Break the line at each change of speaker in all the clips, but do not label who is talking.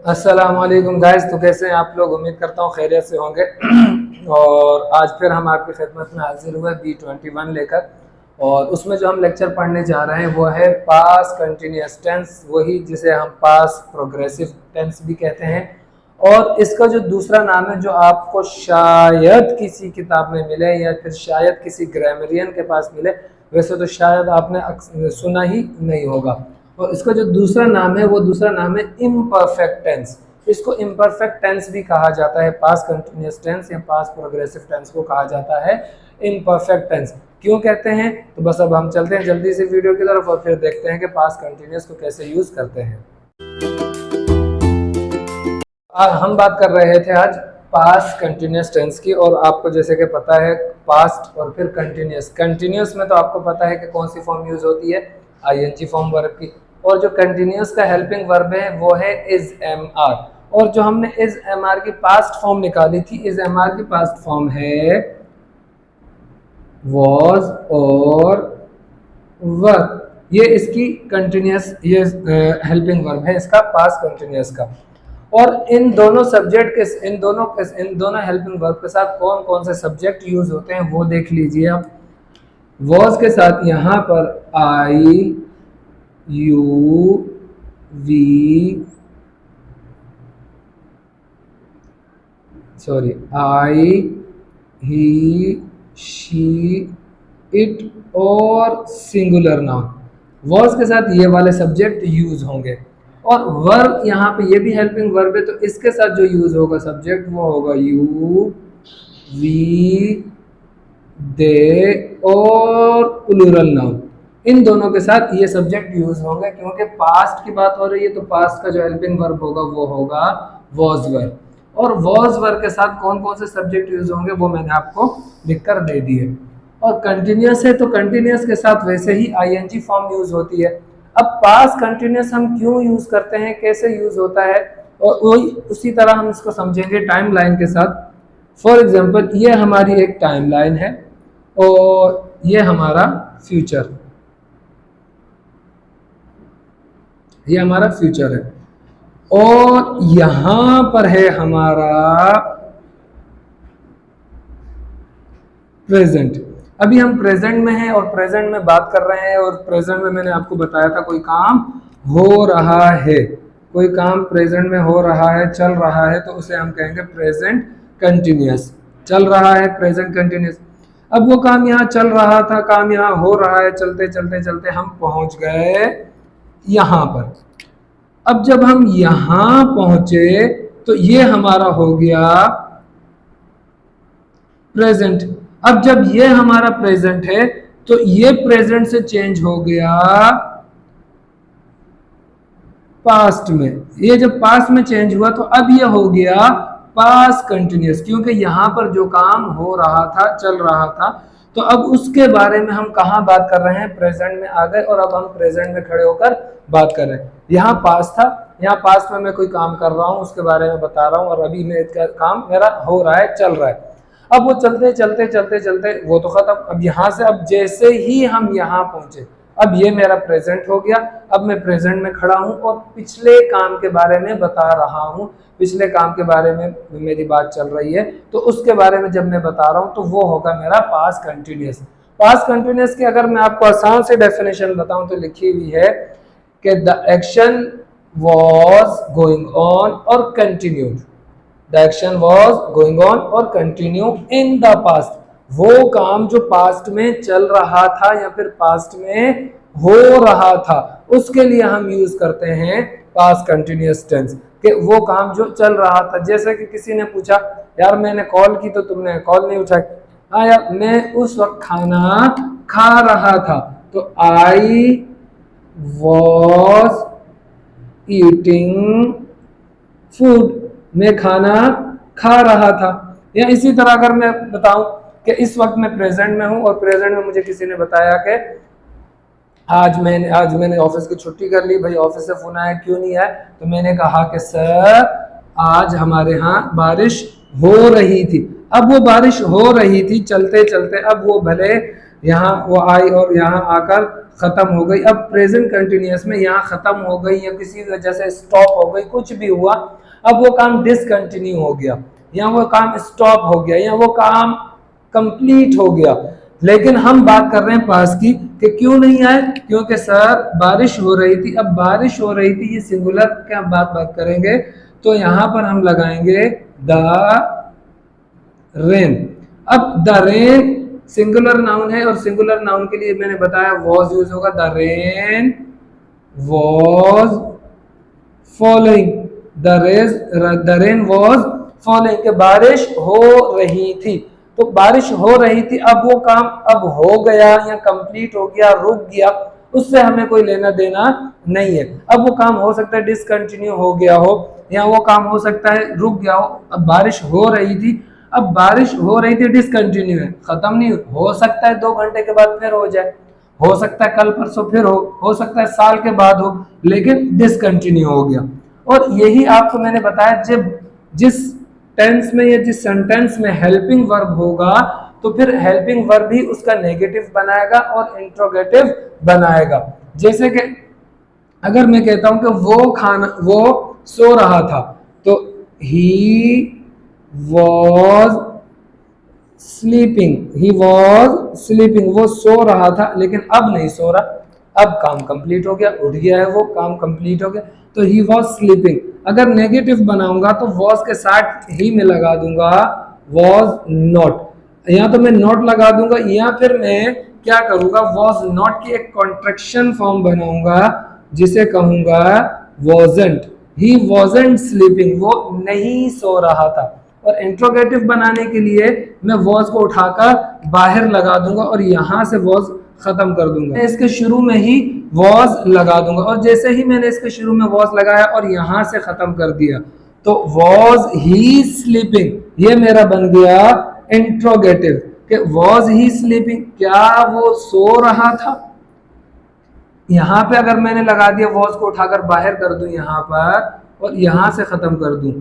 अस्सलाम वालेकुम गाइस। तो कैसे हैं आप लोग? उम्मीद करता हूँ खैरियत से होंगे। और आज फिर हम आपकी खिदमत में हाजिर हुए B21 लेकर, और उसमें जो हम लेक्चर पढ़ने जा रहे हैं वो है पास्ट कंटिन्यूअस टेंस, वही जिसे हम पास्ट प्रोग्रेसिव टेंस भी कहते हैं। और इसका जो दूसरा नाम है, जो आपको शायद किसी किताब में मिले या फिर शायद किसी ग्रामरियन के पास मिले, वैसे तो शायद आपने सुना ही नहीं होगा। और इसका जो दूसरा नाम है वो दूसरा नाम है इम्परफेक्ट टेंस। इसको इम्परफेक्ट टेंस भी कहा जाता है, पास्ट कंटिन्यूअस टेंस या पास्ट प्रोग्रेसिव टेंस को कहा जाता है इम्परफेक्ट टेंस। क्यों कहते हैं? तो बस अब हम चलते हैं जल्दी से वीडियो की तरफ और फिर देखते हैं कि पास्ट कंटिन्यूअस को कैसे यूज करते हैं। हम बात कर रहे थे आज पास्ट कंटिन्यूअस टेंस की, और आपको जैसे कि पता है पास्ट और फिर कंटिन्यूअस। कंटिन्यूअस में तो आपको पता है कि कौन सी फॉर्म यूज होती है, आईएनजी फॉर्म वर्ब की। और जो कंटिन्यूअस का हेल्पिंग वर्ब है वो है इज एम आर। और जो हमने इज एम आर की पास्ट फॉर्म निकाली थी, इज एम आर की पास्ट फॉर्म है वॉज और वर। ये इसकी कंटिन्यूअस, ये हेल्पिंग वर्ब है इसका पास्ट कंटिन्यूअस का। और इन दोनों सब्जेक्ट के इन दोनों हेल्पिंग वर्ब के साथ कौन कौन से सब्जेक्ट यूज होते हैं वो देख लीजिए आप। वॉज के साथ यहाँ पर I, you, we, I, he, she, it और सिंगुलर नाउन। वॉज के साथ ये वाले सब्जेक्ट यूज होंगे। और वर्ब यहाँ पे ये भी हेल्पिंग वर्ब है, तो इसके साथ जो यूज होगा सब्जेक्ट वो होगा यू, वी, दे और प्लूरल नाउन। इन दोनों के साथ ये सब्जेक्ट यूज होंगे। क्योंकि पास्ट की बात हो रही है तो पास्ट का जो हेल्पिंग वर्ब होगा वो होगा वॉज वर्ब। और वॉज वर्ब के साथ कौन कौन से सब्जेक्ट यूज होंगे वो मैंने आपको लिखकर दे दिए। और कंटिन्यूअस है तो कंटिन्यूअस के साथ वैसे ही आईएनजी फॉर्म यूज होती है। अब पास्ट कंटिन्यूअस हम क्यों यूज करते हैं, कैसे यूज होता है, और वही उसी तरह हम इसको समझेंगे टाइम लाइन के साथ। फॉर एग्जाम्पल ये हमारी एक टाइम लाइन है और ये हमारा फ्यूचर, ये हमारा फ्यूचर है। और यहां पर है हमारा प्रेजेंट। अभी हम प्रेजेंट में हैं और प्रेजेंट में बात कर रहे हैं, और प्रेजेंट में मैंने आपको बताया था कोई काम हो रहा है, कोई काम प्रेजेंट में हो रहा है, चल रहा है, तो उसे हम कहेंगे प्रेजेंट कंटिन्यूअस। चल रहा है प्रेजेंट कंटिन्यूअस। अब वो काम यहाँ चल रहा था, काम यहाँ हो रहा है, चलते चलते चलते हम पहुंच गए यहाँ पर। अब जब हम यहाँ पहुंचे तो ये हमारा हो गया प्रेजेंट। अब जब ये हमारा प्रेजेंट है तो ये प्रेजेंट से चेंज हो गया पास्ट में। ये जब पास्ट में चेंज हुआ तो अब ये हो गया पास्ट कंटिन्यूअस, क्योंकि यहाँ पर जो काम हो रहा था, चल रहा था, तो अब उसके बारे में हम कहाँ बात कर रहे हैं, प्रेजेंट में आ गए। और अब हम प्रेजेंट में खड़े होकर बात कर रहे हैं। यहाँ पास्ट था, यहाँ पास्ट में मैं कोई काम कर रहा हूँ, उसके बारे में बता रहा हूँ, और अभी मैं काम मेरा हो रहा है, चल रहा है। अब वो चलते चलते चलते चलते वो तो खत्म। अब यहाँ से, अब जैसे ही हम यहाँ पहुंचे, अब ये मेरा प्रेजेंट हो गया। अब मैं प्रेजेंट में खड़ा हूँ और पिछले काम के बारे में बता रहा हूँ, पिछले काम के बारे में मेरी बात चल रही है, तो उसके बारे में जब मैं बता रहा हूँ तो वो होगा मेरा पास्ट कंटिन्यूअस। पास्ट कंटिन्यूअस की अगर मैं आपको आसान से डेफिनेशन बताऊं तो लिखी हुई है कि the action was going on और continued. The action was going on और कंटिन्यू इन द पास्ट। वो काम जो पास्ट में चल रहा था या फिर पास्ट में हो रहा था, उसके लिए हम यूज करते हैं पास्ट कंटिन्यूअस टेंस, कि वो काम जो चल रहा था। जैसे कि किसी ने पूछा, यार मैंने कॉल की तो तुमने कॉल नहीं उठाई। हाँ यार, मैं उस वक्त खाना खा रहा था, तो आई वॉज ईटिंग फूड, मैं खाना खा रहा था। या इसी तरह अगर मैं बताऊं कि इस वक्त मैं प्रेजेंट में हूं और प्रेजेंट में मुझे किसी ने बताया कि आज मैंने ऑफिस की छुट्टी कर ली, भाई ऑफिस से फोन आया, क्यों नहीं आया, तो मैंने कहा कि सर आज हमारे यहाँ बारिश हो रही थी। अब वो बारिश हो रही थी चलते चलते, अब वो भले यहाँ वो आई और यहाँ आकर खत्म हो गई। अब प्रेजेंट कंटिन्यूअस में यहाँ खत्म हो गई या किसी वजह से स्टॉप हो गई, कुछ भी हुआ, अब वो काम डिसकंटिन्यू हो गया या वो काम स्टॉप हो गया या वो काम कंप्लीट हो गया। लेकिन हम बात कर रहे हैं पास की कि क्यों नहीं आए, क्योंकि सर बारिश हो रही थी। अब बारिश हो रही थी, ये सिंगुलर क्या बात करेंगे, तो यहां पर हम लगाएंगे द रेन। अब द रेन सिंगुलर नाउन है और सिंगुलर नाउन के लिए मैंने बताया वॉज यूज होगा। The rain was following, the rain was following के बारिश हो रही थी। तो बारिश हो रही थी, अब वो काम अब हो गया या कंप्लीट हो गया, रुक गया, उससे हमें कोई लेना देना नहीं है। अब वो काम हो सकता है डिसकंटिन्यू हो गया हो या वो काम हो सकता है रुक गया हो। अब बारिश हो रही थी, अब बारिश हो रही थी डिसकंटिन्यू है, खत्म नहीं हो सकता है 2 घंटे के बाद फिर हो जाए, हो सकता है कल परसों फिर हो सकता है साल के बाद हो, लेकिन डिसकंटिन्यू हो गया। और यही आपको मैंने बताया, जब जिस टेंस में या जिस सेंटेंस में हेल्पिंग वर्ब होगा तो फिर हेल्पिंग वर्ब भी उसका नेगेटिव बनाएगा और इंट्रोगेटिव बनाएगा। जैसे कि अगर मैं कहता हूं कि वो सो रहा था, तो ही वॉज स्लीपिंग, वो सो रहा था लेकिन अब नहीं सो रहा, अब काम कंप्लीट हो गया, उठ गया है, वो काम कंप्लीट हो गया, तो ही वॉज स्लीपिंग। अगर नेगेटिव बनाऊंगा तो वॉज के साथ ही में लगा दूंगा वॉज नॉट, या तो मैं नॉट लगा दूंगा या फिर मैं क्या करूंगा, वॉज नॉट की एक कॉन्ट्रैक्शन फॉर्म बनाऊंगा जिसे कहूंगा वॉजंट। ही वॉजंट स्लीपिंग, वो नहीं सो रहा था। और इंट्रोगेटिव बनाने के लिए मैं वॉज को उठाकर बाहर लगा दूंगा और यहां से वॉज खत्म कर दूंगा, मैं इसके शुरू में ही वॉज लगा दूंगा। और जैसे ही मैंने इसके शुरू में वॉज लगाया और यहां से खत्म कर दिया, तो वॉज ही स्लीपिंग, ये मेरा बन गया इंट्रोगेटिव कि वॉज ही स्लीपिंग, क्या वो सो रहा था। यहां पे अगर मैंने लगा दिया वॉज को उठाकर बाहर कर दूं यहां पर और यहां से खत्म कर दूं,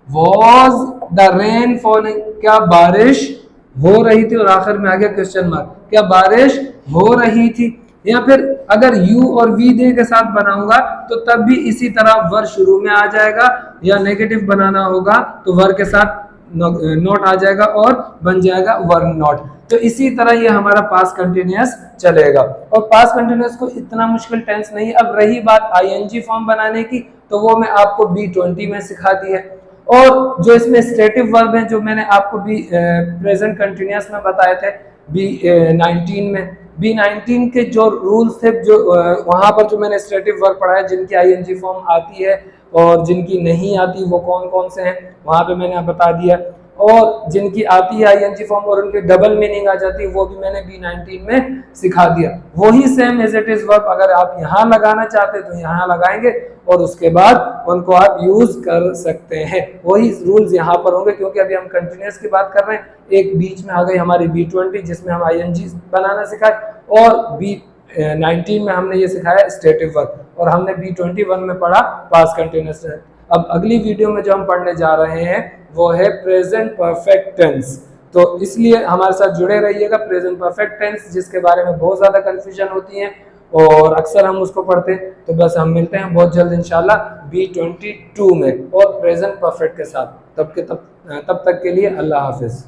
वॉज द रेन फॉलिंग, क्या बारिश हो रही थी, और आखिर में आ गया क्वेश्चन मार्क, क्या बारिश हो रही थी। या फिर अगर यू और वी दे के साथ बनाऊंगा तो तब भी इसी तरह वर शुरू में आ जाएगा, या नेगेटिव बनाना होगा तो वर के साथ नॉट आ जाएगा और बन जाएगा वर नॉट। तो इसी तरह ये हमारा पास्ट कंटिन्यूअस चलेगा। और पास्ट कंटिन्यूअस को इतना मुश्किल टेंस नहीं। अब रही बात आईएनजी फॉर्म बनाने की, तो वो मैं आपको B20 में सिखा दी है। और जो इसमें स्टेटिव वर्ब हैं जो मैंने आपको भी प्रेजेंट कंटिन्यूअस में बताए थे B19 में, B19 के जो रूल्स थे, जो वहां पर जो मैंने स्टेटिव वर्ब पढ़ाया जिनकी आईएनजी फॉर्म आती है और जिनकी नहीं आती वो कौन कौन से हैं, वहां पे मैंने बता दिया। और जिनकी आती है आईएनजी फॉर्म और उनकी डबल मीनिंग आ जाती है वो भी मैंने B19 में सिखा दिया। वही same as it is verb अगर आप यहाँ लगाना चाहते तो यहाँ लगाएंगे और उसके बाद उनको आप यूज कर सकते हैं। वही रूल्स यहाँ पर होंगे, क्योंकि अभी हम कंटिन्यूअस की बात कर रहे हैं। एक बीच में आ गई हमारी B20 जिसमें हम आईएनजी बनाना सिखाए, और B19 में हमने ये सिखाया स्टेटिव वर्ब, और हमने B21 में पढ़ा पास्ट कंटिन्यूअस। अब अगली वीडियो में जो हम पढ़ने जा रहे हैं वो है प्रेजेंट परफेक्ट टेंस। तो इसलिए हमारे साथ जुड़े रहिएगा। प्रेजेंट परफेक्ट टेंस जिसके बारे में बहुत ज़्यादा कंफ्यूजन होती है और अक्सर हम उसको पढ़ते हैं। तो बस हम मिलते हैं बहुत जल्द इंशाल्लाह B22 में और प्रेजेंट परफेक्ट के साथ। तब तक के लिए अल्लाह हाफिज़।